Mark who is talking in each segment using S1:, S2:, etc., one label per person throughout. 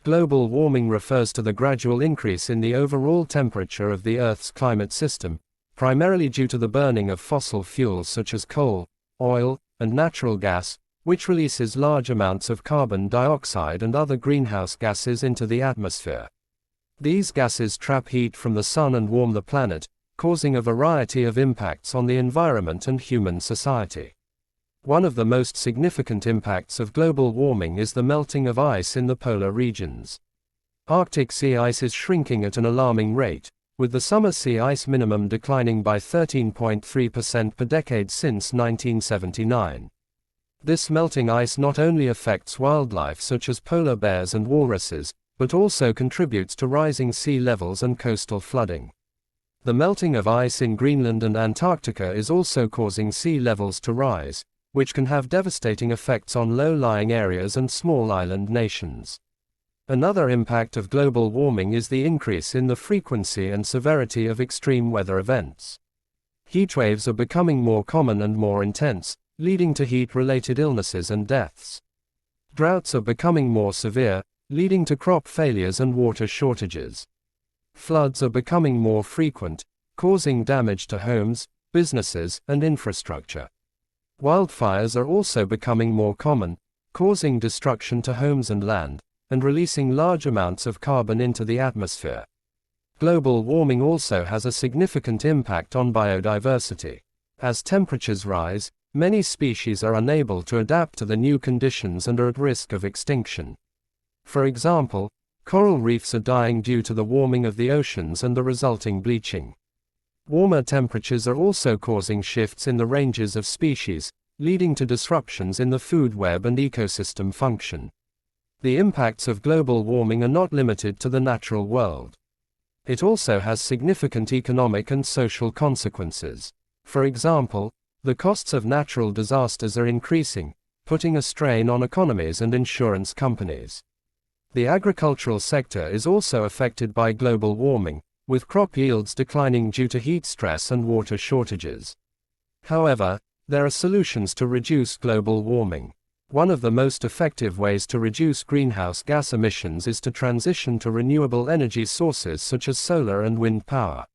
S1: Global warming refers to the gradual increase in the overall temperature of the Earth's climate system, primarily due to the burning of fossil fuels such as coal, oil, and natural gas, which releases large amounts of carbon dioxide and other greenhouse gases into the atmosphere. These gases trap heat from the sun and warm the planet, causing a variety of impacts on the environment and human society. One of the most significant impacts of global warming is the melting of ice in the polar regions. Arctic sea ice is shrinking at an alarming rate, with the summer sea ice minimum declining by 13.3% per decade since 1979. This melting ice not only affects wildlife such as polar bears and walruses, but also contributes to rising sea levels and coastal flooding. The melting of ice in Greenland and Antarctica is also causing sea levels to rise, which can have devastating effects on low-lying areas and small island nations. Another impact of global warming is the increase in the frequency and severity of extreme weather events. Heatwaves are becoming more common and more intense, leading to heat-related illnesses and deaths. Droughts are becoming more severe, leading to crop failures and water shortages. Floods are becoming more frequent, causing damage to homes, businesses, and infrastructure. Wildfires are also becoming more common, causing destruction to homes and land, and releasing large amounts of carbon into the atmosphere. Global warming also has a significant impact on biodiversity. As temperatures rise, many species are unable to adapt to the new conditions and are at risk of extinction. For example, coral reefs are dying due to the warming of the oceans and the resulting bleaching. Warmer temperatures are also causing shifts in the ranges of species, leading to disruptions in the food web and ecosystem function. The impacts of global warming are not limited to the natural world. It also has significant economic and social consequences. For example, the costs of natural disasters are increasing, putting a strain on economies and insurance companies. The agricultural sector is also affected by global warming, with crop yields declining due to heat stress and water shortages. However, there are solutions to reduce global warming. One of the most effective ways to reduce greenhouse gas emissions is to transition to renewable energy sources such as solar and wind power.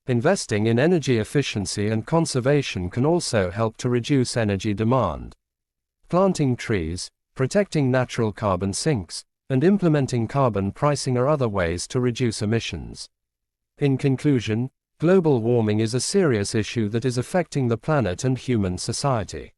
S1: Investing in energy efficiency and conservation can also help to reduce energy demand. Planting trees, protecting natural carbon sinks, and implementing carbon pricing are other ways to reduce emissions. In conclusion, global warming is a serious issue that is affecting the planet and human society.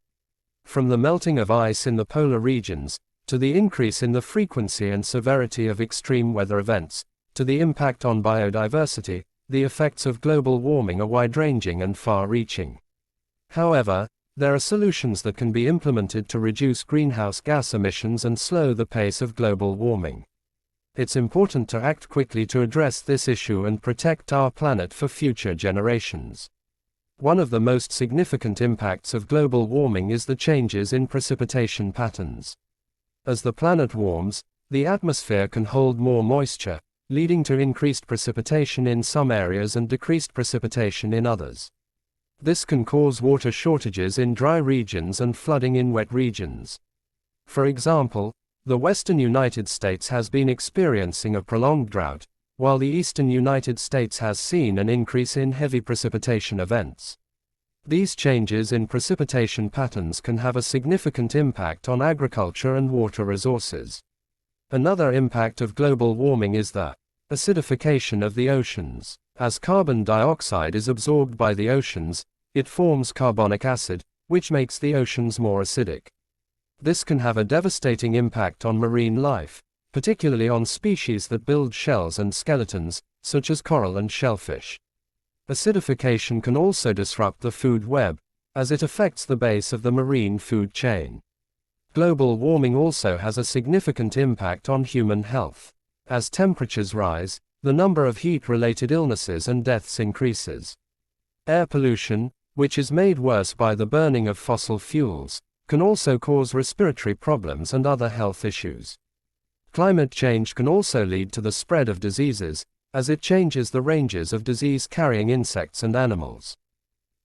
S1: From the melting of ice in the polar regions, to the increase in the frequency and severity of extreme weather events, to the impact on biodiversity, the effects of global warming are wide-ranging and far-reaching. However, there are solutions that can be implemented to reduce greenhouse gas emissions and slow the pace of global warming. It's important to act quickly to address this issue and protect our planet for future generations. One of the most significant impacts of global warming is the changes in precipitation patterns. As the planet warms, the atmosphere can hold more moisture, leading to increased precipitation in some areas and decreased precipitation in others. This can cause water shortages in dry regions and flooding in wet regions. For example, the western United States has been experiencing a prolonged drought, while the eastern United States has seen an increase in heavy precipitation events. These changes in precipitation patterns can have a significant impact on agriculture and water resources. Another impact of global warming is the acidification of the oceans. As carbon dioxide is absorbed by the oceans, it forms carbonic acid, which makes the oceans more acidic. This can have a devastating impact on marine life, particularly on species that build shells and skeletons, such as coral and shellfish. Acidification can also disrupt the food web, as it affects the base of the marine food chain. Global warming also has a significant impact on human health. As temperatures rise, the number of heat-related illnesses and deaths increases. Air pollution, which is made worse by the burning of fossil fuels, can also cause respiratory problems and other health issues. Climate change can also lead to the spread of diseases, as it changes the ranges of disease-carrying insects and animals.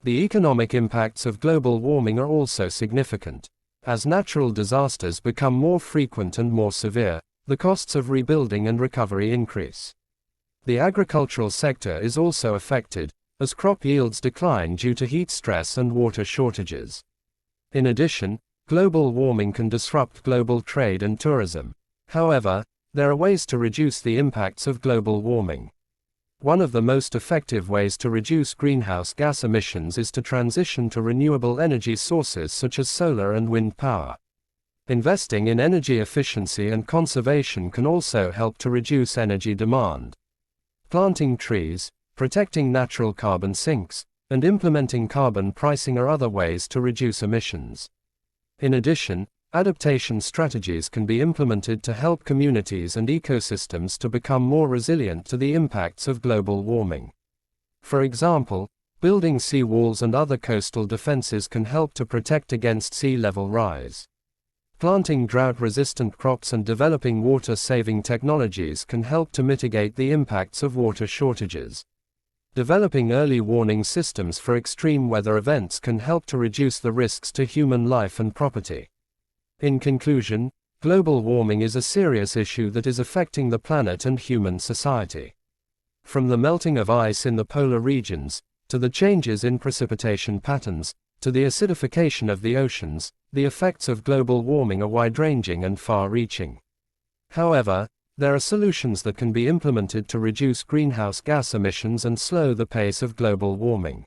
S1: The economic impacts of global warming are also significant. As natural disasters become more frequent and more severe, the costs of rebuilding and recovery increase. The agricultural sector is also affected, as crop yields decline due to heat stress and water shortages. In addition, global warming can disrupt global trade and tourism. However, there are ways to reduce the impacts of global warming. One of the most effective ways to reduce greenhouse gas emissions is to transition to renewable energy sources such as solar and wind power. Investing in energy efficiency and conservation can also help to reduce energy demand. Planting trees, protecting natural carbon sinks, and implementing carbon pricing are other ways to reduce emissions. In addition, adaptation strategies can be implemented to help communities and ecosystems to become more resilient to the impacts of global warming. For example, building sea walls and other coastal defenses can help to protect against sea level rise. Planting drought-resistant crops and developing water-saving technologies can help to mitigate the impacts of water shortages. Developing early warning systems for extreme weather events can help to reduce the risks to human life and property. In conclusion, global warming is a serious issue that is affecting the planet and human society. From the melting of ice in the polar regions, to the changes in precipitation patterns, to the acidification of the oceans, the effects of global warming are wide-ranging and far-reaching. However, there are solutions that can be implemented to reduce greenhouse gas emissions and slow the pace of global warming.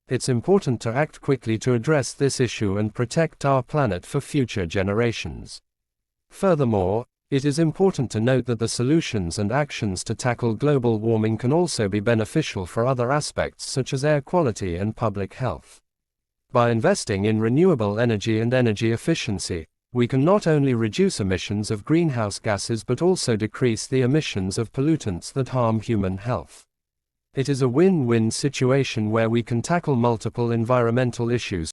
S1: It's important to act quickly to address this issue and protect our planet for future generations. Furthermore, it is important to note that the solutions and actions to tackle global warming can also be beneficial for other aspects such as air quality and public health. By investing in renewable energy and energy efficiency, we can not only reduce emissions of greenhouse gases but also decrease the emissions of pollutants that harm human health. It is a win-win situation where we can tackle multiple environmental issues